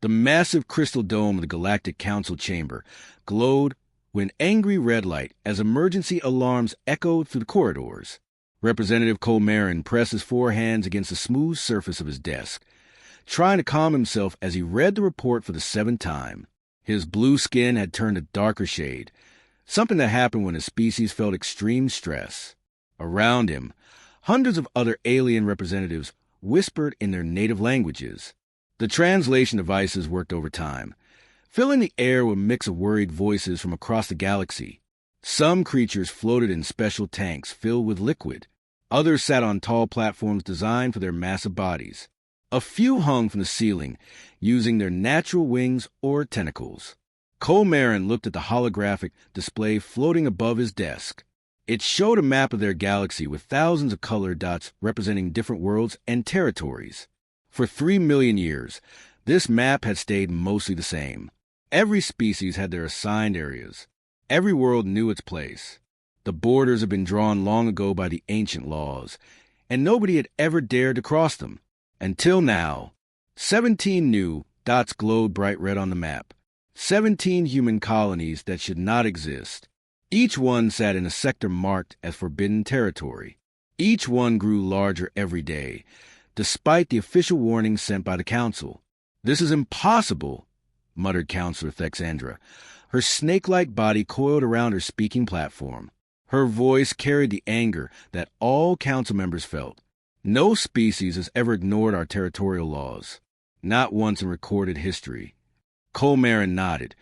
The massive crystal dome of the Galactic Council chamber glowed with an angry red light as emergency alarms echoed through the corridors. Representative Colmarin pressed his four hands against the smooth surface of his desk, trying to calm himself as he read the report for the 7th time. His blue skin had turned a darker shade, something that happened when a species felt extreme stress. Around him, hundreds of other alien representatives whispered in their native languages. The translation devices worked overtime, filling the air with a mix of worried voices from across the galaxy. Some creatures floated in special tanks filled with liquid. Others sat on tall platforms designed for their massive bodies. A few hung from the ceiling, using their natural wings or tentacles. Colmarin looked at the holographic display floating above his desk. It showed a map of their galaxy with thousands of colored dots representing different worlds and territories. For 3 million years, this map had stayed mostly the same. Every species had their assigned areas. Every world knew its place. The borders had been drawn long ago by the ancient laws, and nobody had ever dared to cross them. Until now, 17 new dots glowed bright red on the map. 17 human colonies that should not exist. Each one sat in a sector marked as forbidden territory. Each one grew larger every day, despite the official warning sent by the Council. "This is impossible," muttered Counselor Thexandra, her snake-like body coiled around her speaking platform. Her voice carried the anger that all Council members felt. No species has ever ignored our territorial laws, not once in recorded history. Colmarin nodded,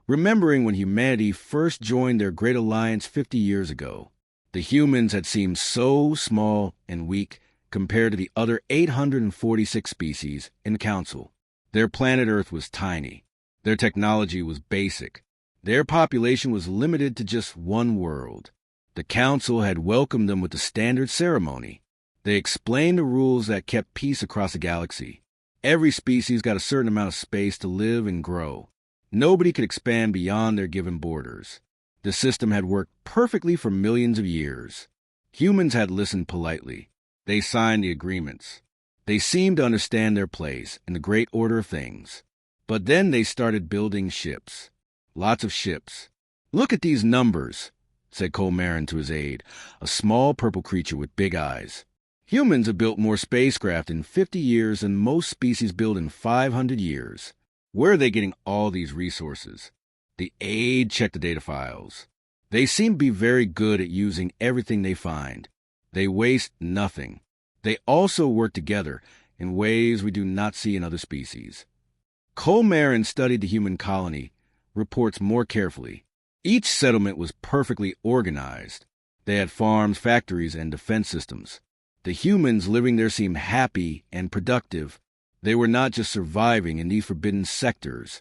remembering when humanity first joined their great alliance 50 years ago. The humans had seemed so small and weak compared to the other 846 species in the Council. Their planet Earth was tiny. Their technology was basic. Their population was limited to just one world. The Council had welcomed them with the standard ceremony. They explained the rules that kept peace across the galaxy. Every species got a certain amount of space to live and grow. Nobody could expand beyond their given borders. The system had worked perfectly for millions of years. Humans had listened politely. They signed the agreements. They seemed to understand their place in the great order of things. But then they started building ships. Lots of ships. "Look at these numbers," said Colmarin to his aide, a small purple creature with big eyes. "Humans have built more spacecraft in 50 years than most species build in 500 years. Where are they getting all these resources?" The aide checked the data files. "They seem to be very good at using everything they find. They waste nothing. They also work together in ways we do not see in other species." Colmarin studied the human colony reports more carefully. Each settlement was perfectly organized. They had farms, factories, and defense systems. The humans living there seemed happy and productive. They were not just surviving in these forbidden sectors.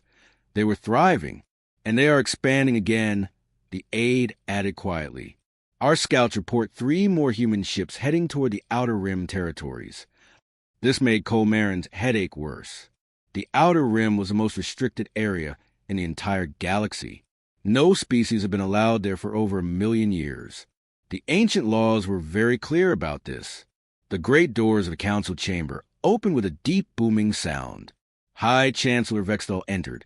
They were thriving, and they are expanding again, the aide added quietly. "Our scouts report 3 more human ships heading toward the Outer Rim territories." This made Colmarin's headache worse. The Outer Rim was the most restricted area in the entire galaxy. No species had been allowed there for over 1 million years. The ancient laws were very clear about this. The great doors of the Council chamber opened with a deep booming sound. High Chancellor Vexthal entered,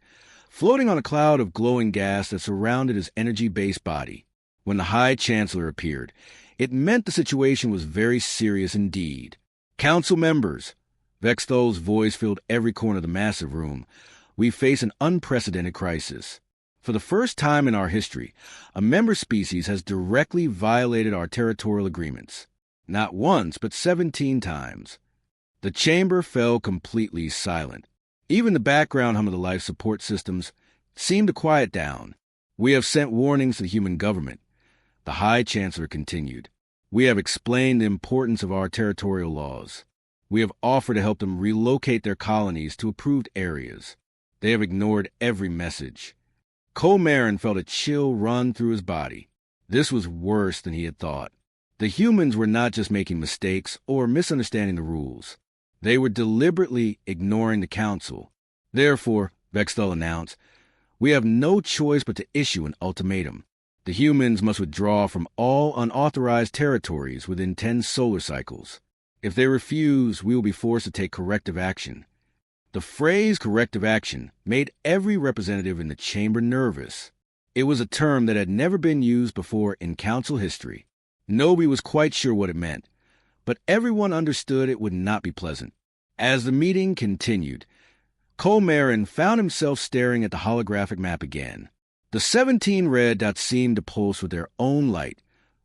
floating on a cloud of glowing gas that surrounded his energy-based body. When the High Chancellor appeared, it meant the situation was very serious indeed. "Council members," Vexthal's voice filled every corner of the massive room, "we face an unprecedented crisis. For the first time in our history, a member species has directly violated our territorial agreements. Not once, but 17 times. The chamber fell completely silent. Even the background hum of the life support systems seemed to quiet down. "We have sent warnings to the human government," the High Chancellor continued. "We have explained the importance of our territorial laws. We have offered to help them relocate their colonies to approved areas. They have ignored every message." Colmarin felt a chill run through his body. This was worse than he had thought. The humans were not just making mistakes or misunderstanding the rules. They were deliberately ignoring the Council. "Therefore," Vexthal announced, "we have no choice but to issue an ultimatum. The humans must withdraw from all unauthorized territories within 10 solar cycles. If they refuse, we will be forced to take corrective action." The phrase corrective action made every representative in the chamber nervous. It was a term that had never been used before in council history. Nobody was quite sure what it meant, but everyone understood it would not be pleasant. As the meeting continued, Colmarin found himself staring at the holographic map again. The 17 red dots seemed to pulse with their own light,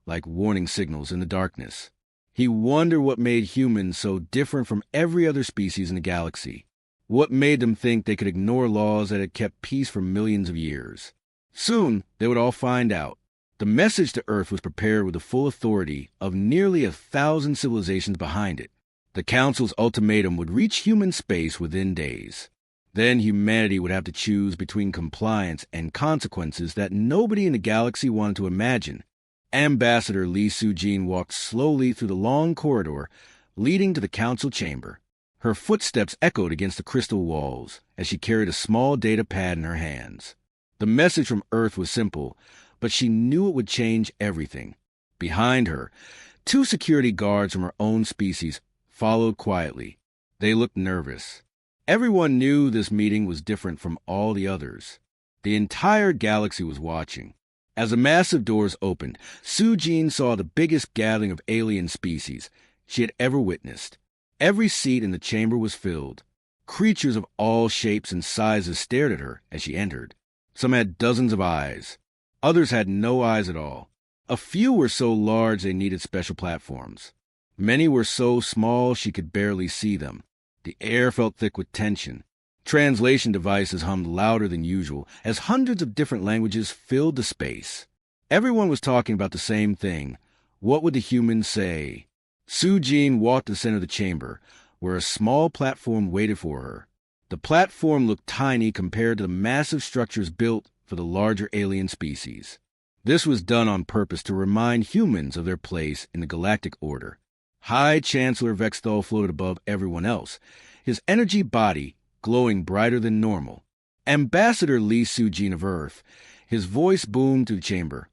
like warning signals in the darkness. He wondered what made humans so different from every other species in the galaxy. What made them think they could ignore laws that had kept peace for millions of years? Soon, they would all find out. The message to Earth was prepared with the full authority of nearly 1,000 civilizations behind it. The Council's ultimatum would reach human space within days. Then humanity would have to choose between compliance and consequences that nobody in the galaxy wanted to imagine. Ambassador Lee Soo-jin walked slowly through the long corridor leading to the council chamber. Her footsteps echoed against the crystal walls as she carried a small data pad in her hands. The message from Earth was simple, but she knew it would change everything. Behind her, 2 security guards from her own species followed quietly. They looked nervous. Everyone knew this meeting was different from all the others. The entire galaxy was watching. As the massive doors opened, Soo-jin saw the biggest gathering of alien species she had ever witnessed. Every seat in the chamber was filled. Creatures of all shapes and sizes stared at her as she entered. Some had dozens of eyes. Others had no eyes at all. A few were so large they needed special platforms. Many were so small she could barely see them. The air felt thick with tension. Translation devices hummed louder than usual as hundreds of different languages filled the space. Everyone was talking about the same thing. What would the humans say? Soo-jin walked to the center of the chamber, where a small platform waited for her. The platform looked tiny compared to the massive structures built for the larger alien species. This was done on purpose to remind humans of their place in the galactic order. High Chancellor Vexthal floated above everyone else, his energy body glowing brighter than normal. Ambassador Lee Soo-jin of Earth, his voice boomed through the chamber.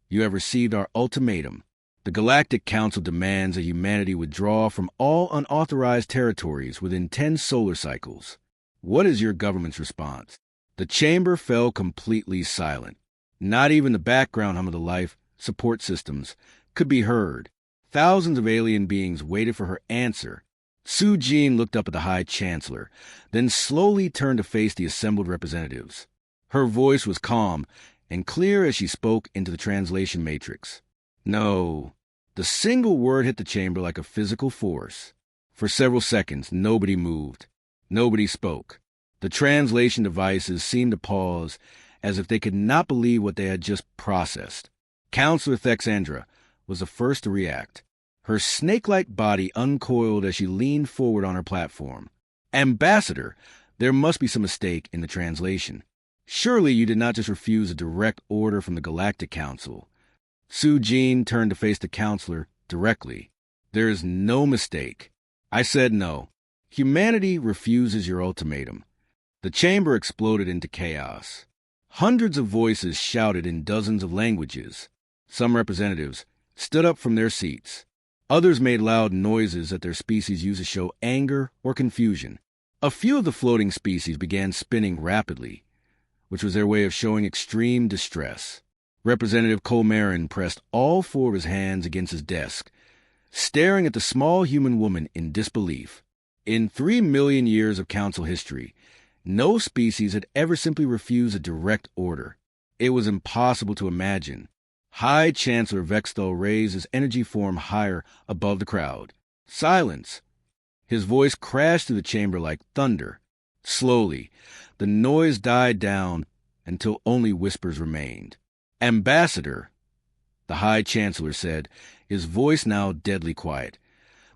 You have received our ultimatum. The Galactic Council demands that humanity withdraw from all unauthorized territories within 10 solar cycles. What is your government's response? The chamber fell completely silent. Not even the background hum of the life support systems could be heard. Thousands of alien beings waited for her answer. Soo-jin looked up at the High Chancellor, then slowly turned to face the assembled representatives. Her voice was calm and clear as she spoke into the translation matrix. No. The single word hit the chamber like a physical force. For several seconds, nobody moved. Nobody spoke. The translation devices seemed to pause as if they could not believe what they had just processed. Counselor Thexandra was the first to react. Her snake-like body uncoiled as she leaned forward on her platform. Ambassador, there must be some mistake in the translation. Surely you did not just refuse a direct order from the Galactic Council. Soo-jin turned to face the counselor directly. There is no mistake. I said no. Humanity refuses your ultimatum. The chamber exploded into chaos. Hundreds of voices shouted in dozens of languages. Some representatives stood up from their seats. Others made loud noises that their species used to show anger or confusion. A few of the floating species began spinning rapidly, which was their way of showing extreme distress. Representative Colmarin pressed all 4 of his hands against his desk, staring at the small human woman in disbelief. In 3 million years of council history, no species had ever simply refused a direct order. It was impossible to imagine. High Chancellor Vexthal raised his energy form higher above the crowd. Silence! His voice crashed through the chamber like thunder. Slowly, the noise died down until only whispers remained. Ambassador, the High Chancellor said, his voice now deadly quiet.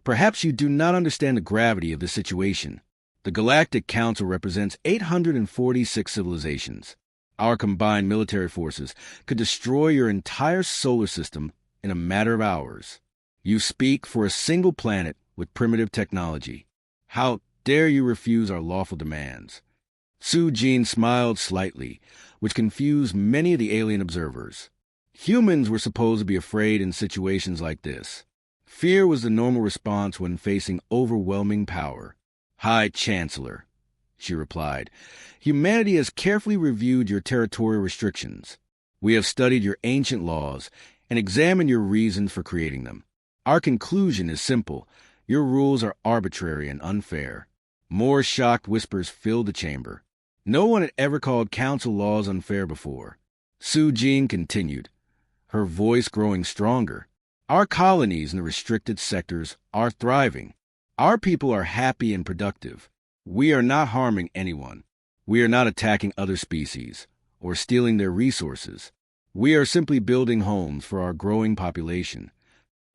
Perhaps you do not understand the gravity of the situation. The Galactic Council represents 846 civilizations. Our combined military forces could destroy your entire solar system in a matter of hours. You speak for a single planet with primitive technology. How dare you refuse our lawful demands? Soo-jin smiled slightly, which confused many of the alien observers. Humans were supposed to be afraid in situations like this. Fear was the normal response when facing overwhelming power. High Chancellor, she replied. "Humanity has carefully reviewed your territorial restrictions. We have studied your ancient laws and examined your reasons for creating them. Our conclusion is simple. Your rules are arbitrary and unfair." More shocked whispers filled the chamber. No one had ever called council laws unfair before. Su-Jin continued, her voice growing stronger. "Our colonies in the restricted sectors are thriving. Our people are happy and productive. We are not harming anyone. We are not attacking other species or stealing their resources. We are simply building homes for our growing population."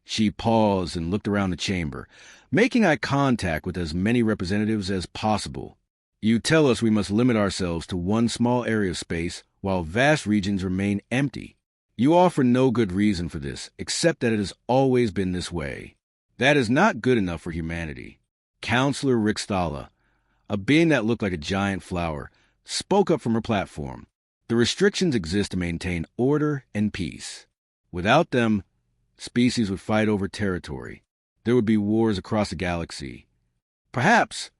She paused and looked around the chamber, making eye contact with as many representatives as possible. "You tell us we must limit ourselves to one small area of space while vast regions remain empty. You offer no good reason for this, except that it has always been this way. That is not good enough for humanity." Counselor Rixthala, a being that looked like a giant flower, spoke up from her platform. "The restrictions exist to maintain order and peace. Without them, species would fight over territory. There would be wars across the galaxy." "Perhaps,"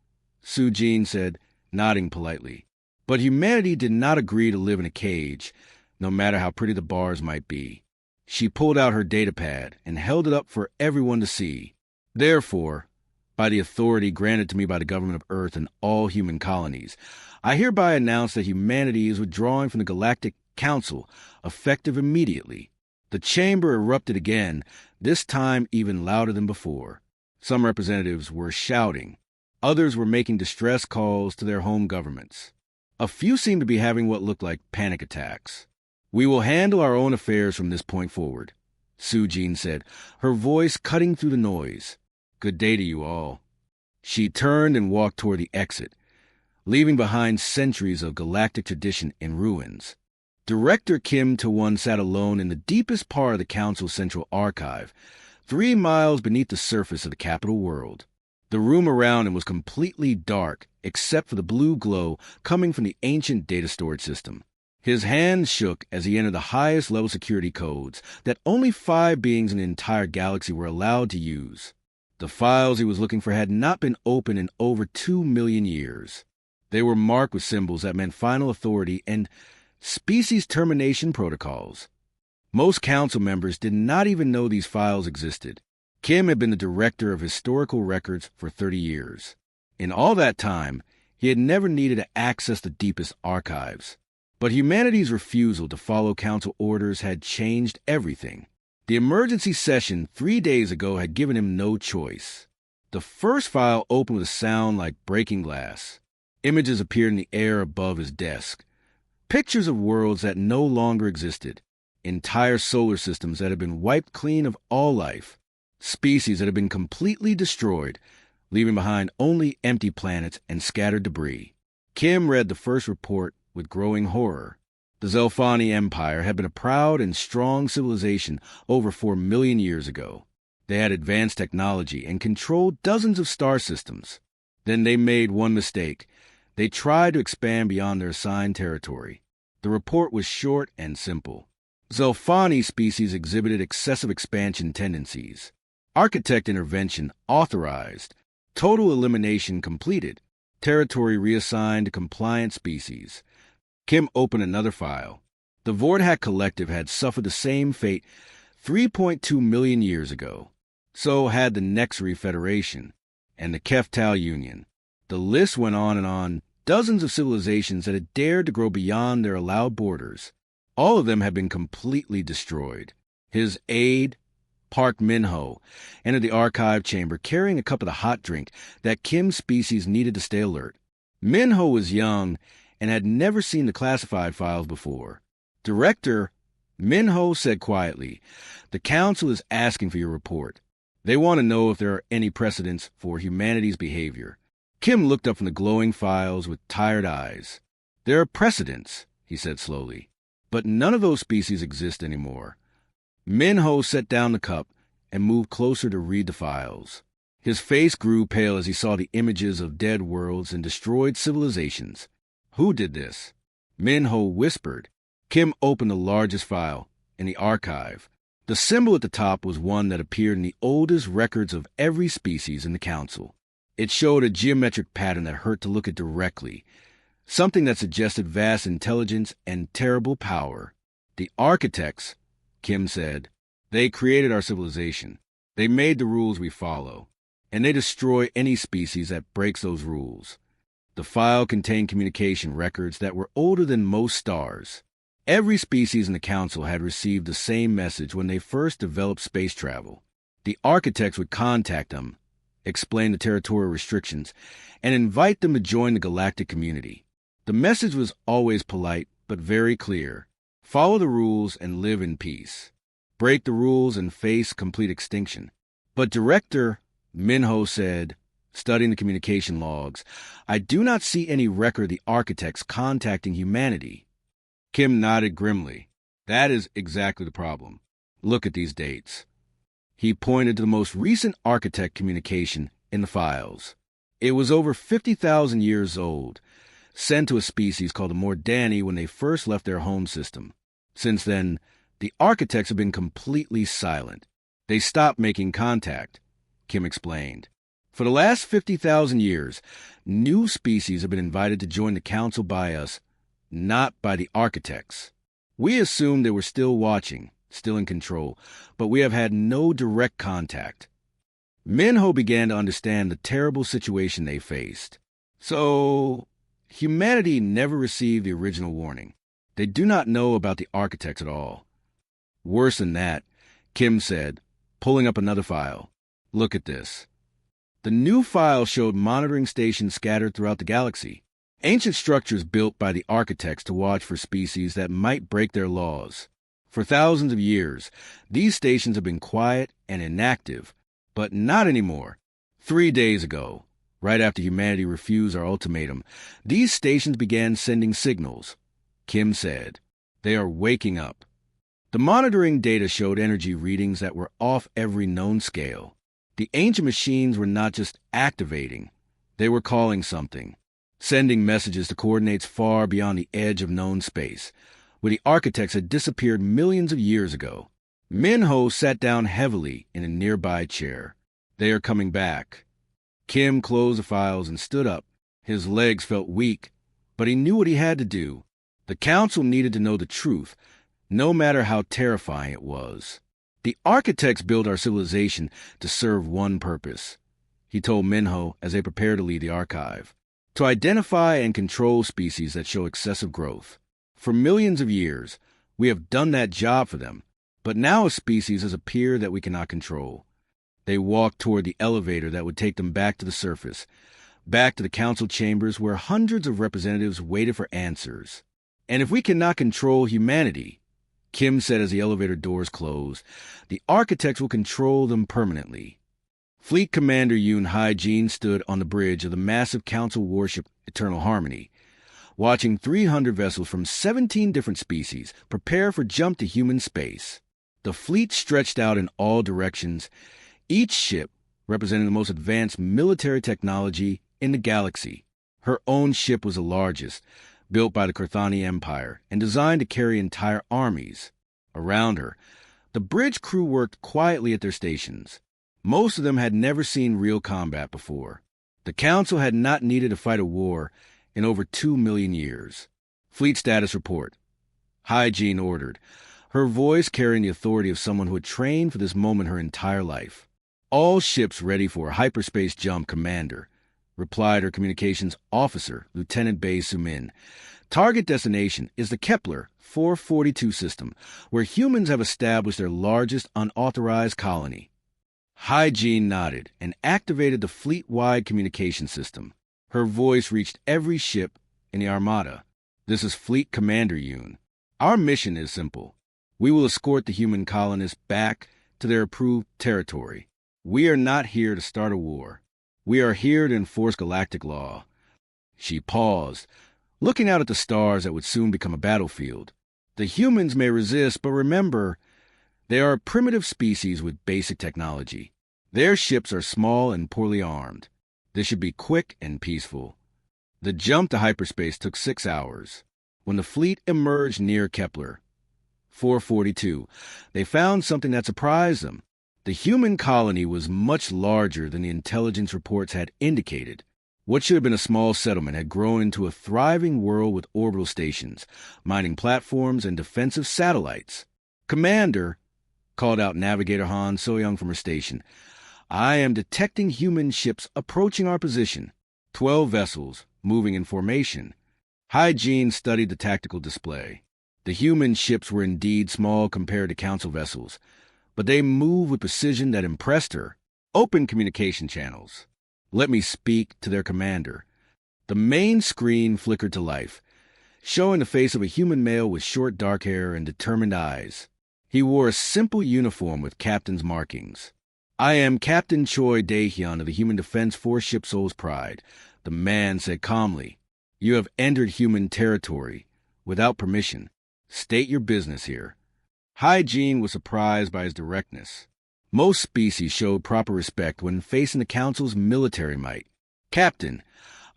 Su-Jin said, nodding politely. "But humanity did not agree to live in a cage, no matter how pretty the bars might be." She pulled out her datapad and held it up for everyone to see. "Therefore, by the authority granted to me by the government of Earth and all human colonies, I hereby announce that humanity is withdrawing from the Galactic Council, effective immediately." The chamber erupted again, this time even louder than before. Some representatives were shouting. Others were making distress calls to their home governments. A few seemed to be having what looked like panic attacks. "We will handle our own affairs from this point forward," Su-Jin said, her voice cutting through the noise. "Good day to you all." She turned and walked toward the exit, leaving behind centuries of galactic tradition in ruins. Director Kim To-won sat alone in the deepest part of the Council's central archive, 3 miles beneath the surface of the capital world. The room around him was completely dark, except for the blue glow coming from the ancient data storage system. His hands shook as he entered the highest level security codes that only 5 beings in the entire galaxy were allowed to use. The files he was looking for had not been opened in over 2 million years. They were marked with symbols that meant final authority and species termination protocols. Most council members did not even know these files existed. Kim had been the director of historical records for 30 years. In all that time, he had never needed to access the deepest archives. But humanity's refusal to follow council orders had changed everything. The emergency session 3 days ago had given him no choice. The first file opened with a sound like breaking glass. Images appeared in the air above his desk. Pictures of worlds that no longer existed, entire solar systems that had been wiped clean of all life, species that had been completely destroyed, leaving behind only empty planets and scattered debris. Kim read the first report with growing horror. The Zelfani Empire had been a proud and strong civilization over 4 million years ago. They had advanced technology and controlled dozens of star systems. Then they made one mistake. They tried to expand beyond their assigned territory. The report was short and simple. Zelfani species exhibited excessive expansion tendencies. Architect intervention authorized. Total elimination completed. Territory reassigned to compliant species. Kim opened another file. The Vordak Collective had suffered the same fate 3.2 million years ago. So had the Nexari Federation and the Keftal Union. The list went on and on. Dozens of civilizations that had dared to grow beyond their allowed borders. All of them had been completely destroyed. His aide, Park Min-ho, entered the archive chamber carrying a cup of the hot drink that Kim's species needed to stay alert. Min-ho was young and had never seen the classified files before. "Director," Min-ho said quietly, "the Council is asking for your report. They want to know if there are any precedents for humanity's behavior." Kim looked up from the glowing files with tired eyes. "There are precedents," he said slowly, "but none of those species exist anymore." Min-ho set down the cup and moved closer to read the files. His face grew pale as he saw the images of dead worlds and destroyed civilizations. "Who did this?" Min-ho whispered. Kim opened the largest file, in the archive. The symbol at the top was one that appeared in the oldest records of every species in the Council. It showed a geometric pattern that hurt to look at directly, something that suggested vast intelligence and terrible power. The architects, Kim said, they created our civilization. They made the rules we follow, and they destroy any species that breaks those rules. The file contained communication records that were older than most stars. Every species in the council had received the same message when they first developed space travel. The architects would contact them, explain the territorial restrictions, and invite them to join the galactic community. The message was always polite, but very clear. Follow the rules and live in peace. Break the rules and face complete extinction. But Director Minho said, studying the communication logs, I do not see any record of the architects contacting humanity. Kim nodded grimly. That is exactly the problem. Look at these dates. He pointed to the most recent architect communication in the files. It was over 50,000 years old, sent to a species called the Mordani when they first left their home system. Since then, the architects have been completely silent. They stopped making contact, Kim explained. For the last 50,000 years, new species have been invited to join the council by us, not by the architects. We assumed they were still watching, still in control, but we have had no direct contact. Minho began to understand the terrible situation they faced. So, humanity never received the original warning. They do not know about the architects at all. Worse than that, Kim said, pulling up another file. Look at this. The new file showed monitoring stations scattered throughout the galaxy. Ancient structures built by the architects to watch for species that might break their laws. For thousands of years, these stations have been quiet and inactive, but not anymore. 3 days ago, right after humanity refused our ultimatum, these stations began sending signals. Kim said, they are waking up. The monitoring data showed energy readings that were off every known scale. The ancient machines were not just activating, they were calling something, sending messages to coordinates far beyond the edge of known space, where the architects had disappeared millions of years ago. Minho sat down heavily in a nearby chair. They are coming back. Kim closed the files and stood up. His legs felt weak, but he knew what he had to do. The council needed to know the truth, no matter how terrifying it was. The architects built our civilization to serve one purpose, he told Minho as they prepared to leave the archive, to identify and control species that show excessive growth. For millions of years, we have done that job for them, but now a species has appeared that we cannot control. They walked toward the elevator that would take them back to the surface, back to the council chambers where hundreds of representatives waited for answers. And if we cannot control humanity, Kim said as the elevator doors closed, the architects will control them permanently. Fleet Commander Yoon Hae-jin stood on the bridge of the massive council warship Eternal Harmony, watching 300 vessels from 17 different species prepare for jump to human space. The fleet stretched out in all directions, each ship representing the most advanced military technology in the galaxy. Her own ship was the largest, built by the Carthani Empire and designed to carry entire armies. Around her, the bridge crew worked quietly at their stations. Most of them had never seen real combat before. The Council had not needed to fight a war in over 2 million years. Fleet status report. Hae-jin ordered, her voice carrying the authority of someone who had trained for this moment her entire life. All ships ready for hyperspace jump, Commander, replied her communications officer, Lieutenant Bae Sumin. Target destination is the Kepler 442 system, where humans have established their largest unauthorized colony. Hae-jin nodded and activated the fleet-wide communication system. Her voice reached every ship in the Armada. This is Fleet Commander Yoon. Our mission is simple. We will escort the human colonists back to their approved territory. We are not here to start a war. We are here to enforce galactic law. She paused, looking out at the stars that would soon become a battlefield. The humans may resist, but remember, they are a primitive species with basic technology. Their ships are small and poorly armed. This should be quick and peaceful. The jump to hyperspace took 6 hours. When the fleet emerged near Kepler 442, they found something that surprised them. The human colony was much larger than the intelligence reports had indicated. What should have been a small settlement had grown into a thriving world with orbital stations, mining platforms, and defensive satellites. "Commander," called out Navigator Han So-young from her station, "I am detecting human ships approaching our position. 12 vessels, moving in formation." Hygiene studied the tactical display. The human ships were indeed small compared to Council vessels, but they moved with precision that impressed her. "Open communication channels. Let me speak to their commander." The main screen flickered to life, showing the face of a human male with short dark hair and determined eyes. He wore a simple uniform with captain's markings. "I am Captain Choi Dae-hyun of the Human Defense Force Ship Soul's Pride," the man said calmly. "You have entered human territory without permission. State your business here." Hygiene was surprised by his directness. Most species showed proper respect when facing the Council's military might. "Captain,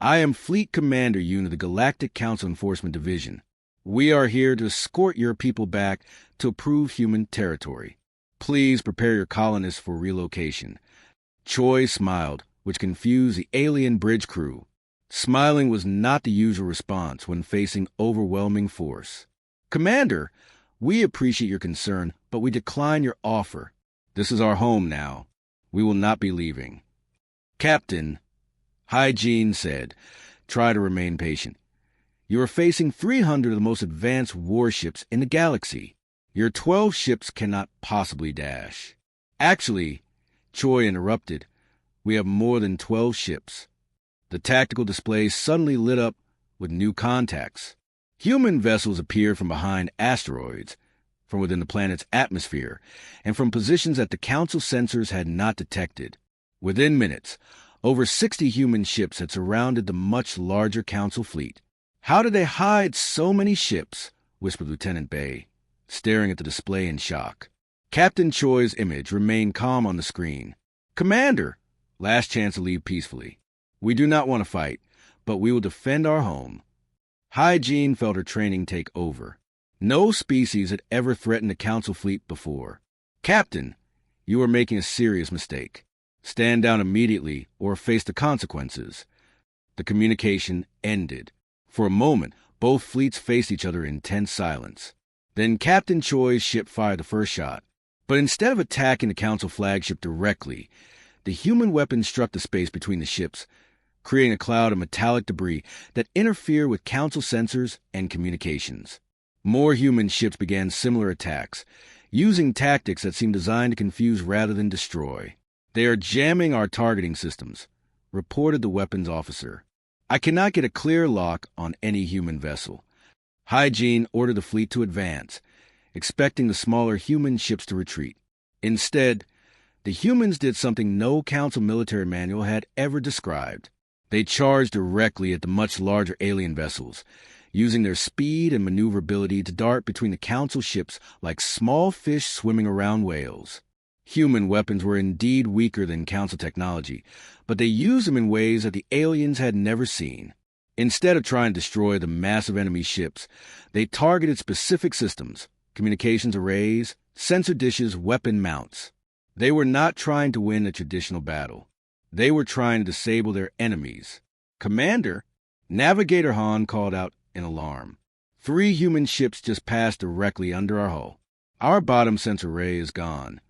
I am Fleet Commander Yoon of the Galactic Council Enforcement Division. We are here to escort your people back to approved human territory. Please prepare your colonists for relocation." Choi smiled, which confused the alien bridge crew. Smiling was not the usual response when facing overwhelming force. "Commander, we appreciate your concern, but we decline your offer. This is our home now. We will not be leaving." "Captain," Hygiene said, "try to remain patient. You are facing 300 of the most advanced warships in the galaxy. Your 12 ships cannot possibly dash." "Actually," Choi interrupted, "we have more than 12 ships." The tactical display suddenly lit up with new contacts. Human vessels appeared from behind asteroids, from within the planet's atmosphere, and from positions that the Council sensors had not detected. Within minutes, over 60 human ships had surrounded the much larger Council fleet. "How did they hide so many ships?" whispered Lieutenant Bay, staring at the display in shock. Captain Choi's image remained calm on the screen. "Commander, last chance to leave peacefully. We do not want to fight, but we will defend our home." Hygiene felt her training take over. No species had ever threatened the Council fleet before. "Captain, you are making a serious mistake. Stand down immediately or face the consequences." The communication ended. For a moment, both fleets faced each other in tense silence. Then Captain Choi's ship fired the first shot. But instead of attacking the Council flagship directly, the human weapon struck the space between the ships, creating a cloud of metallic debris that interfered with Council sensors and communications. More human ships began similar attacks, using tactics that seemed designed to confuse rather than destroy. "They are jamming our targeting systems," reported the weapons officer. "I cannot get a clear lock on any human vessel." Hygiene ordered the fleet to advance, expecting the smaller human ships to retreat. Instead, the humans did something no Council military manual had ever described. They charged directly at the much larger alien vessels, using their speed and maneuverability to dart between the Council ships like small fish swimming around whales. Human weapons were indeed weaker than Council technology, but they used them in ways that the aliens had never seen. Instead of trying to destroy the massive enemy ships, they targeted specific systems, communications arrays, sensor dishes, weapon mounts. They were not trying to win a traditional battle. They were trying to disable their enemies. "Commander," Navigator Han called out in alarm. 3 human ships just passed directly under our hull. Our bottom sensor array is gone."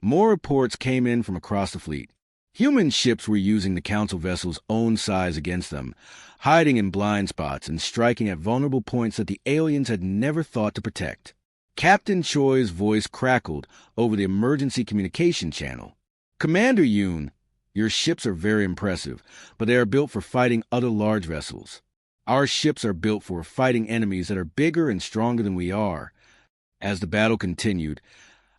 More reports came in from across the fleet. Human ships were using the Council vessel's own size against them, hiding in blind spots and striking at vulnerable points that the aliens had never thought to protect. Captain Choi's voice crackled over the emergency communication channel. "Commander Yoon, your ships are very impressive, but they are built for fighting other large vessels. Our ships are built for fighting enemies that are bigger and stronger than we are." As the battle continued,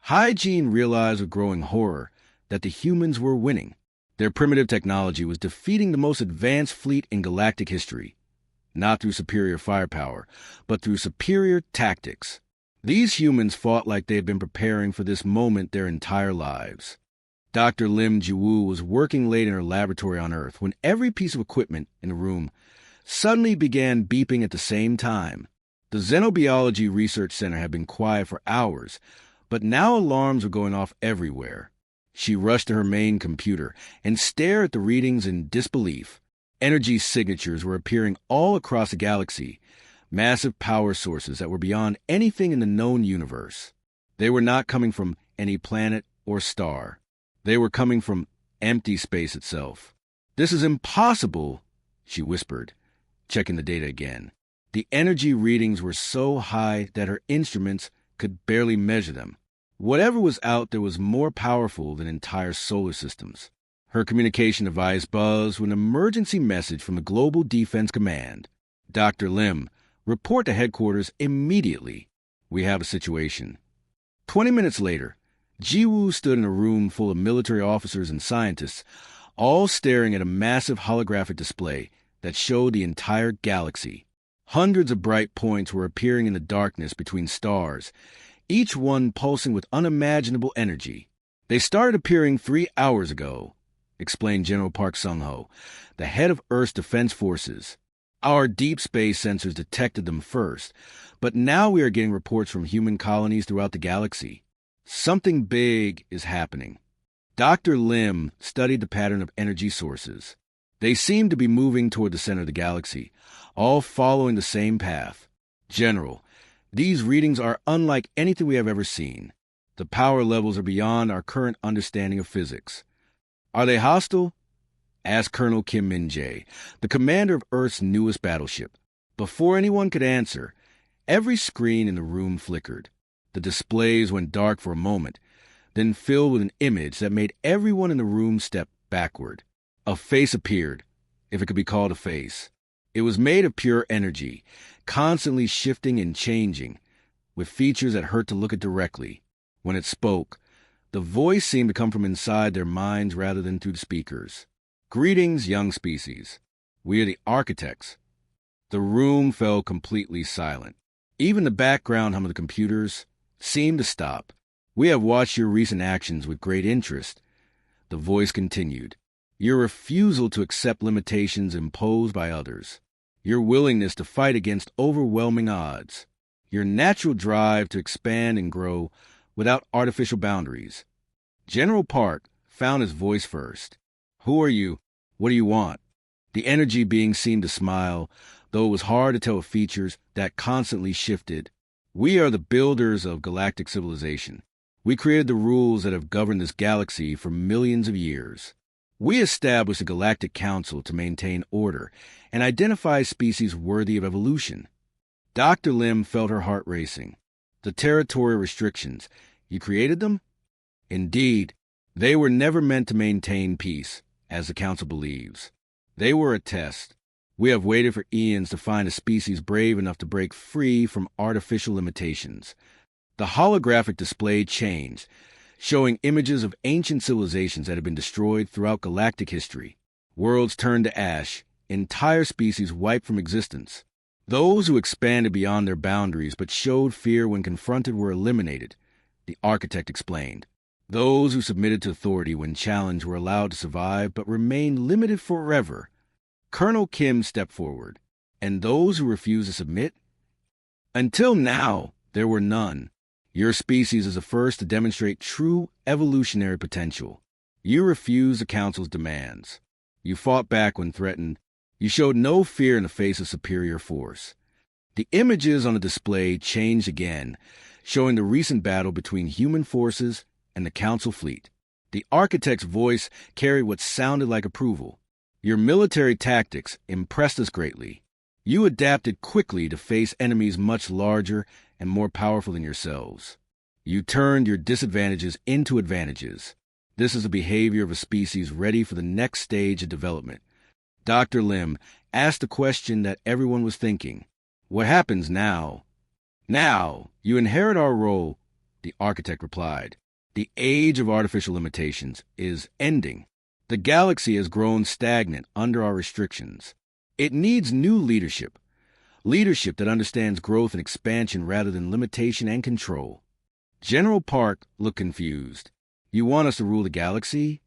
Hygiene realized with growing horror that the humans were winning. Their primitive technology was defeating the most advanced fleet in galactic history, not through superior firepower, but through superior tactics. These humans fought like they had been preparing for this moment their entire lives. Dr. Lim Jiwoo was working late in her laboratory on Earth when every piece of equipment in the room suddenly began beeping at the same time. The Xenobiology Research Center had been quiet for hours, but now alarms were going off everywhere. She rushed to her main computer and stared at the readings in disbelief. Energy signatures were appearing all across the galaxy, massive power sources that were beyond anything in the known universe. They were not coming from any planet or star. They were coming from empty space itself. "This is impossible," she whispered, checking the data again. The energy readings were so high that her instruments could barely measure them. Whatever was out there was more powerful than entire solar systems. Her communication device buzzed with an emergency message from the Global Defense Command. "Dr. Lim, report to headquarters immediately. We have a situation." 20 minutes later, Jiwoo stood in a room full of military officers and scientists, all staring at a massive holographic display that showed the entire galaxy. Hundreds of bright points were appearing in the darkness between stars, each one pulsing with unimaginable energy. "They started appearing 3 hours ago," explained General Park Sung-ho, the head of Earth's Defense Forces. "Our deep space sensors detected them first, but now we are getting reports from human colonies throughout the galaxy. Something big is happening." Dr. Lim studied the pattern of energy sources. They seemed to be moving toward the center of the galaxy, all following the same path. "General, these readings are unlike anything we have ever seen. The power levels are beyond our current understanding of physics." "Are they hostile?" asked Colonel Kim Min-jae, the commander of Earth's newest battleship. Before anyone could answer, every screen in the room flickered. The displays went dark for a moment, then filled with an image that made everyone in the room step backward. A face appeared, if it could be called a face. It was made of pure energy, constantly shifting and changing, with features that hurt to look at directly. When it spoke, the voice seemed to come from inside their minds rather than through the speakers. "Greetings, young species. We are the architects." The room fell completely silent. Even the background hum of the computers seemed to stop. "We have watched your recent actions with great interest," the voice continued. "Your refusal to accept limitations imposed by others. Your willingness to fight against overwhelming odds. Your natural drive to expand and grow without artificial boundaries." General Park found his voice first. "Who are you? What do you want?" The energy being seemed to smile, though it was hard to tell with features that constantly shifted. "We are the builders of galactic civilization. We created the rules that have governed this galaxy for millions of years. We established a galactic council to maintain order and identify species worthy of evolution." Dr. Lim felt her heart racing. "The territorial restrictions, you created them?" "Indeed. They were never meant to maintain peace, as the council believes. They were a test. We have waited for eons to find a species brave enough to break free from artificial limitations." The holographic display changed, showing images of ancient civilizations that had been destroyed throughout galactic history. Worlds turned to ash, entire species wiped from existence. Those who expanded beyond their boundaries but showed fear when confronted were eliminated, the architect explained. Those who submitted to authority when challenged were allowed to survive but remained limited forever. Colonel Kim stepped forward. "And those who refused to submit?" "Until now, there were none. Your species is the first to demonstrate true evolutionary potential. You refused the Council's demands. You fought back when threatened. You showed no fear in the face of superior force." The images on the display changed again, showing the recent battle between human forces and the Council fleet. The architect's voice carried what sounded like approval. "Your military tactics impressed us greatly. You adapted quickly to face enemies much larger and more powerful than yourselves. You turned your disadvantages into advantages. This is the behavior of a species ready for the next stage of development." Dr. Lim asked the question that everyone was thinking. "What happens now?" "Now, you inherit our role," the architect replied. "The age of artificial limitations is ending. The galaxy has grown stagnant under our restrictions. It needs new leadership. Leadership that understands growth and expansion rather than limitation and control." General Park looked confused. "You want us to rule the galaxy?"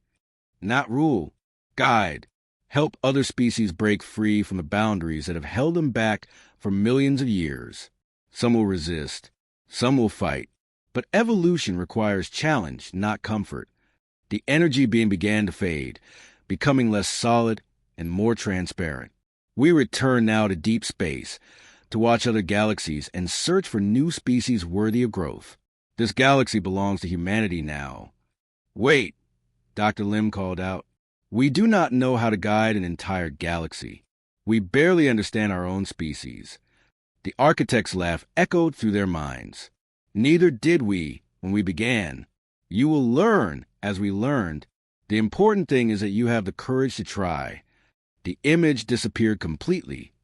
"Not rule. Guide. Help other species break free from the boundaries that have held them back for millions of years. Some will resist. Some will fight. But evolution requires challenge, not comfort." The energy beam began to fade, becoming less solid and more transparent. We return now to deep space to watch other galaxies and search for new species worthy of growth. This galaxy belongs to humanity now. Wait, Dr. Lim called out. We do not know how to guide an entire galaxy. We barely understand our own species. The architect's laugh echoed through their minds. Neither did we when we began. You will learn as we learned. The important thing is that you have the courage to try. The image disappeared completely,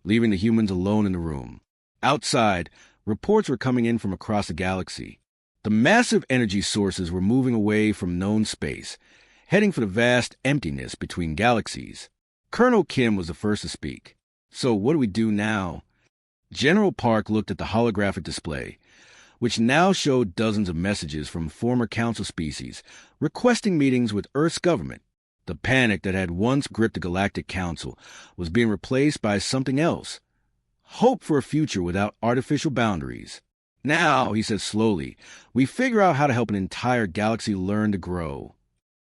leaving the humans alone in the room. Outside, reports were coming in from across the galaxy. The massive energy sources were moving away from known space, heading for the vast emptiness between galaxies. Colonel Kim was the first to speak. So what do we do now? General Park looked at the holographic display, which now showed dozens of messages from former council species requesting meetings with Earth's government. The panic that had once gripped the Galactic Council was being replaced by something else. Hope for a future without artificial boundaries. Now, he said slowly, we figure out how to help an entire galaxy learn to grow.